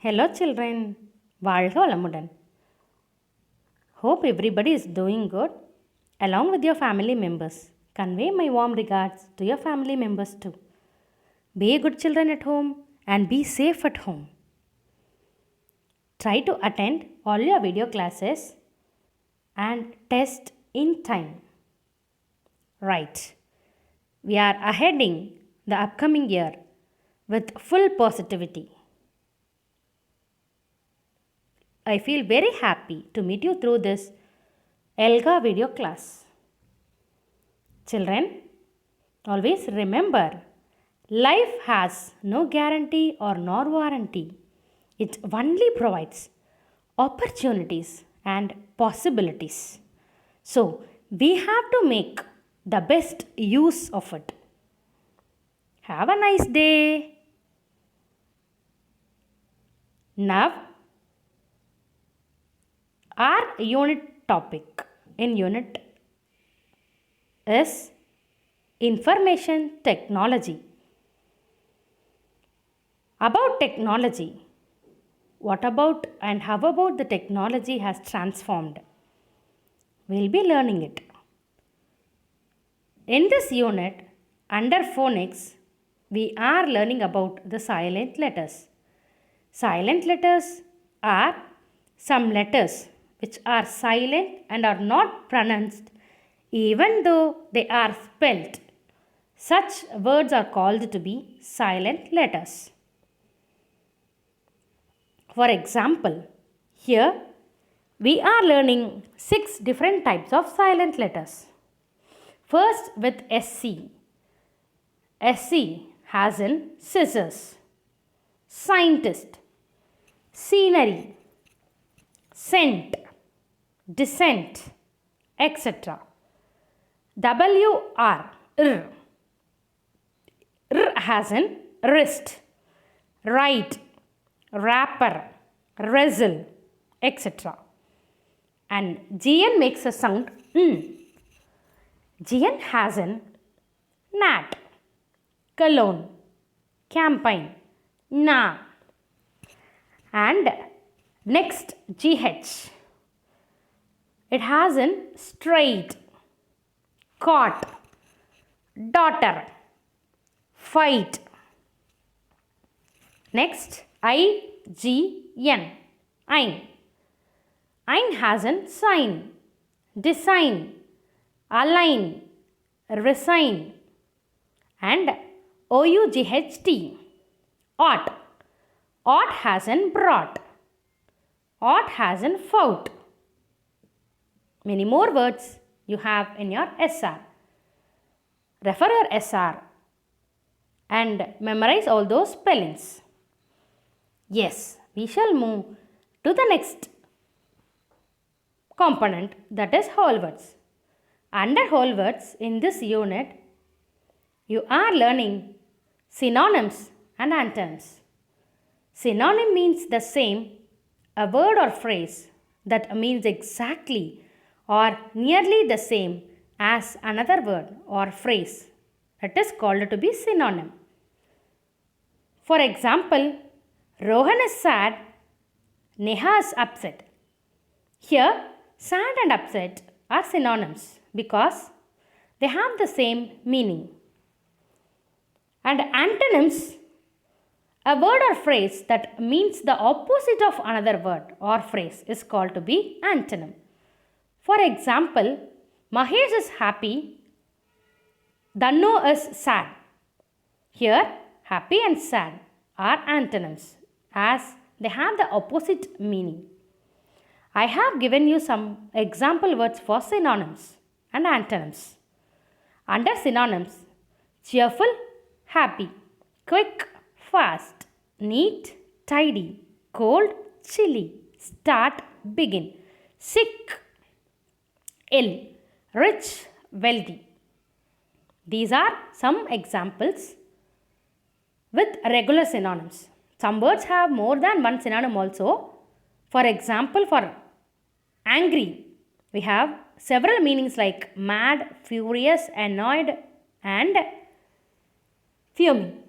Hello children, வாழ்க வளமுடன். Hope everybody is doing good along with your family members. Convey my warm regards to your family members too. Be good children at home and be safe at home. Try to attend all your video classes and test in time. Right. We are aheading the upcoming year with full positivity. I feel very happy to meet you through this ELGA video class. Children, always remember, life has no guarantee or nor warranty. It only provides opportunities and possibilities. So, we have to make the best use of it. Have a nice day. Now, our unit topic in unit is information technology. About technology, what about and how about the technology has transformed? We'll be learning it. In this unit, under phonics, we are learning about the silent letters. Silent letters are some letters which are silent and are not pronounced even though they are spelled. Such words are called to be silent letters. For example, here we are learning 6 different types of silent letters. First with SC. SC has in scissors, scientist, scenery, scent, descent, etc. WR, R. R has in wrist, right, wrapper, wrestle, etc. And GN makes a sound N. GN has in gnat, cologne, campaign, na. And next GH. It has in straight, caught, daughter, fight. Next IGN. Ein. Ein has in sign, design, align, resign. And OUGHT. Ought. Ought has in brought. Ought has in fought. Many more words you have in your SR. Refer your SR and memorize all those spellings. Yes, we shall move to the next component, that is whole words. Under whole words in this unit, you are learning synonyms and antonyms. Synonym means the same, a word or phrase that means exactly or nearly the same as another word or phrase. That is called to be synonym. For example, Rohan is sad, Neha is upset. Here, sad and upset are synonyms because they have the same meaning. And antonyms, a word or phrase that means the opposite of another word or phrase is called to be antonym. For example, Mahesh is happy, Dannu is sad. Here, happy and sad are antonyms as they have the opposite meaning. I have given you some example words for synonyms and antonyms. Under synonyms, cheerful, happy, quick, fast, neat, tidy, cold, chilly, start, begin, sick, ill, rich, wealthy. These are some examples with regular synonyms. Some words have more than one synonym also. For example, for angry, we have several meanings like mad, furious, annoyed, and fuming.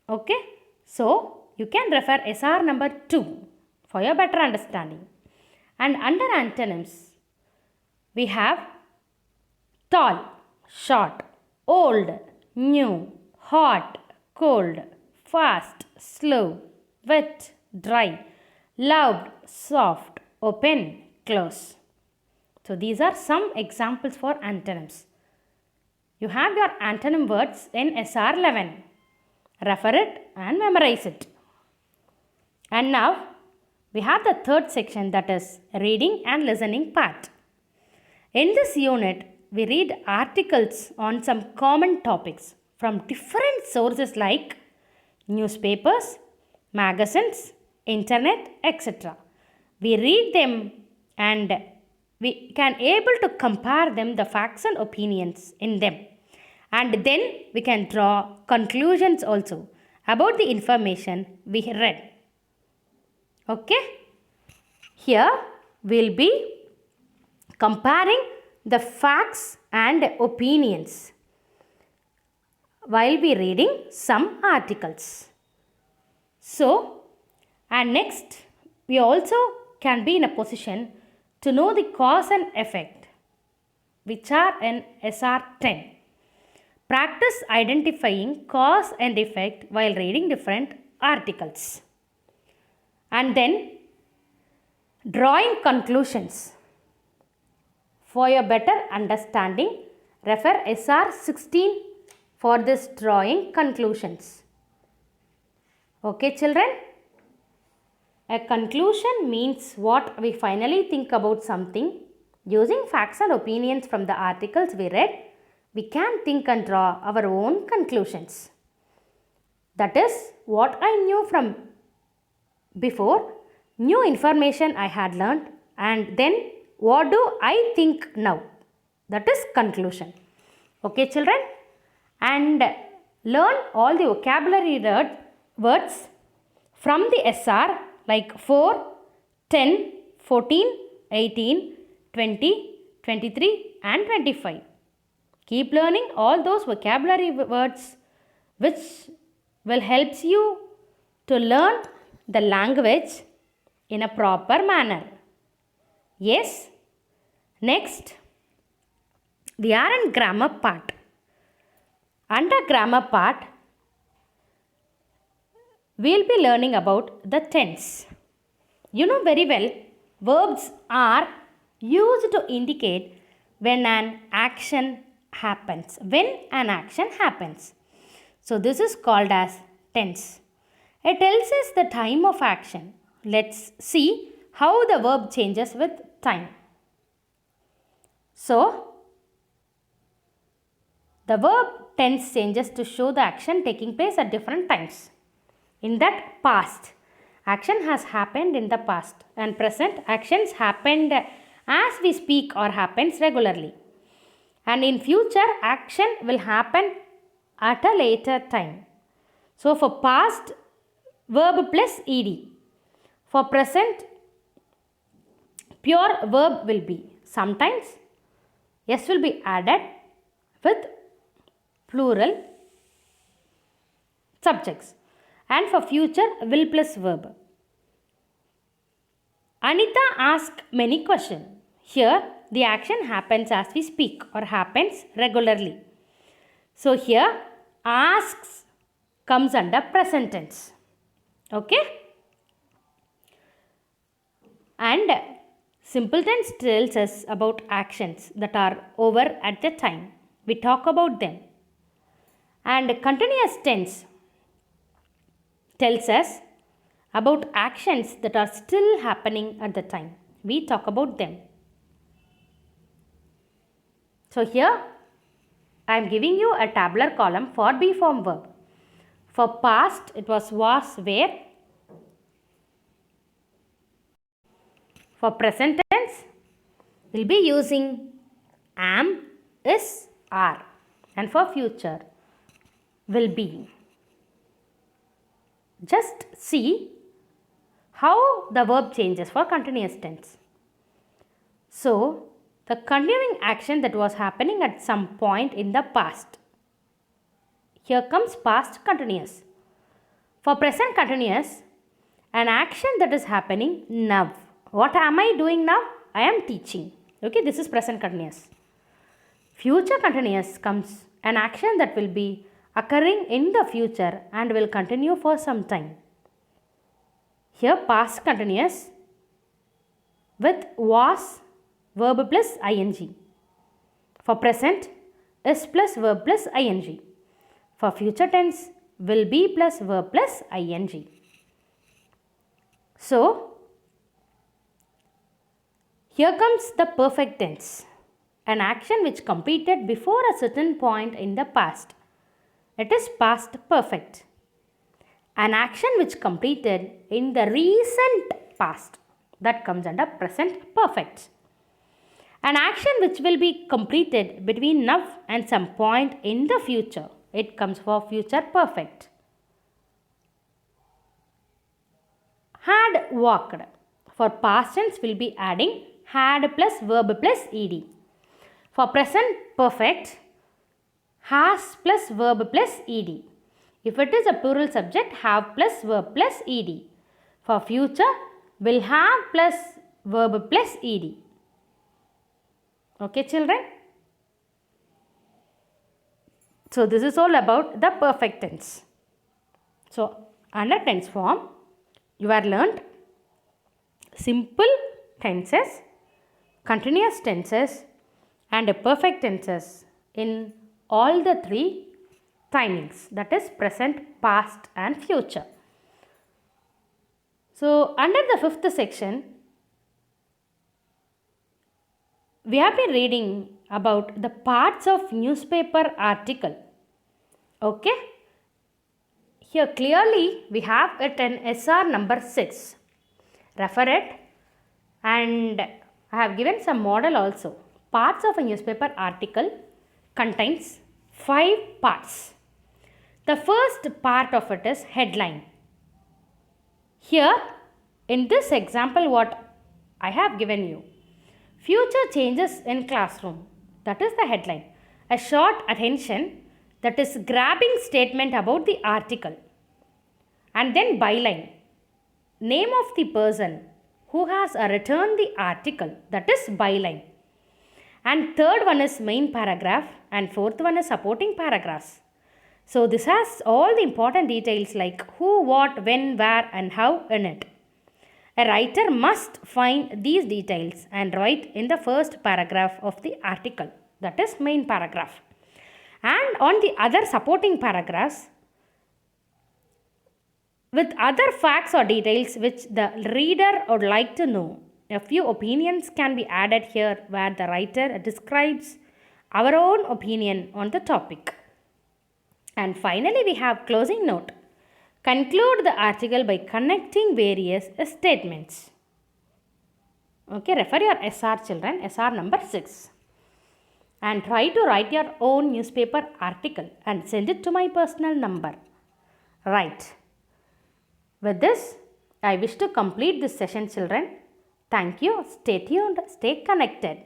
Okay, so you can refer SR number 2 for your better understanding. And under antonyms, we have tall, short, old, new, hot, cold, fast, slow, wet, dry, loud, soft, open, close. So these are some examples for antonyms. You have your antonym words in SR 11. Refer it and memorize it. And now we have the third section, that is reading and listening part. In this unit, we read articles on some common topics from different sources like newspapers, magazines, internet, etc. We read them and we can able to compare them, the facts and opinions in them. And then we can draw conclusions also about the information we read. Okay? Here we will be comparing the facts and opinions while we reading some articles. So, and next we also can be in a position to know the cause and effect, which are in SR 10. Practice identifying cause and effect while reading different articles. And then drawing conclusions. For your better understanding, refer SR 16 for this drawing conclusions. Okay, children? A conclusion means what we finally think about something. Using facts and opinions from the articles we read, we can think and draw our own conclusions. That is what I knew from before, new information I had learned, and then what do I think now? That is conclusion. Okay, children? And learn all the vocabulary words from the SR like 4, 10, 14, 18, 20, 23 and 25. Keep learning all those vocabulary words which will help you to learn the language in a proper manner. Yes? Next, we are in grammar part. Under grammar part, we will be learning about the tense. You know very well, verbs are used to indicate when an action happens. When an action happens. So this is called as tense. It tells us the time of action. Let's see how the verb changes with time. So, the verb tense changes to show the action taking place at different times. In that, past, action has happened in the past, and present, actions happened as we speak or happens regularly. And in future, action will happen at a later time. So, for past, verb plus ed. For present, pure verb will be. Sometimes s will be added with plural subjects. And for future, will plus verb. Anita asked many questions. Here, the action happens as we speak or happens regularly. So, here, asks comes under present tense. Okay? And simple tense tells us about actions that are over at the time. We talk about them. And continuous tense tells us about actions that are still happening at the time. We talk about them. So here I am giving you a tabular column for be form verb. For past it was, were. For present tense we will be using am, is, are. And for future will be. Just see how the verb changes for continuous tense. So, the continuing action that was happening at some point in the past. Here comes past continuous. For present continuous, an action that is happening now. What am I doing now? I am teaching. Okay, this is present continuous. Future continuous comes an action that will be occurring in the future and will continue for some time. Here past continuous with was, verb plus ing. For present, is plus verb plus ing. For future tense, will be plus verb plus ing. So, here comes the perfect tense, an action which completed before a certain point in the past. It is past perfect. An action which completed in the recent past, that comes under present perfect. An action which will be completed between now and some point in the future, it comes for future perfect. Had walked. For past tense, will be adding had plus verb plus ed. For present perfect, has plus verb plus ed. If it is a plural subject, have plus verb plus ed. For future, will have plus verb plus ed. Okay, children? So, this is all about the perfect tense. So, under tense form, you are learnt simple tenses, continuous tenses and perfect tenses in all the three timings, that is present, past and future. So, under the fifth section, we have been reading about the parts of newspaper article. Okay? Here clearly we have it in SR number 6. Refer it, and I have given some model also. Parts of a newspaper article contains 5 parts. The first part of it is headline. Here in this example what I have given you, future changes in classroom, that is the headline. A short attention, that is grabbing statement about the article. And then byline, name of the person who has returned the article, that is byline. And third one is main paragraph and fourth one is supporting paragraphs. So this has all the important details like who, what, when, where and how in it. A writer must find these details and write in the first paragraph of the article, that is main paragraph. And on the other supporting paragraphs with other facts or details which the reader would like to know. A few opinions can be added here where the writer describes our own opinion on the topic. And finally we have closing note. Conclude the article by connecting various statements. Okay, refer your SR children, SR number 6. And try to write your own newspaper article and send it to my personal number. Right. With this, I wish to complete this session children. Thank you. Stay tuned. Stay connected.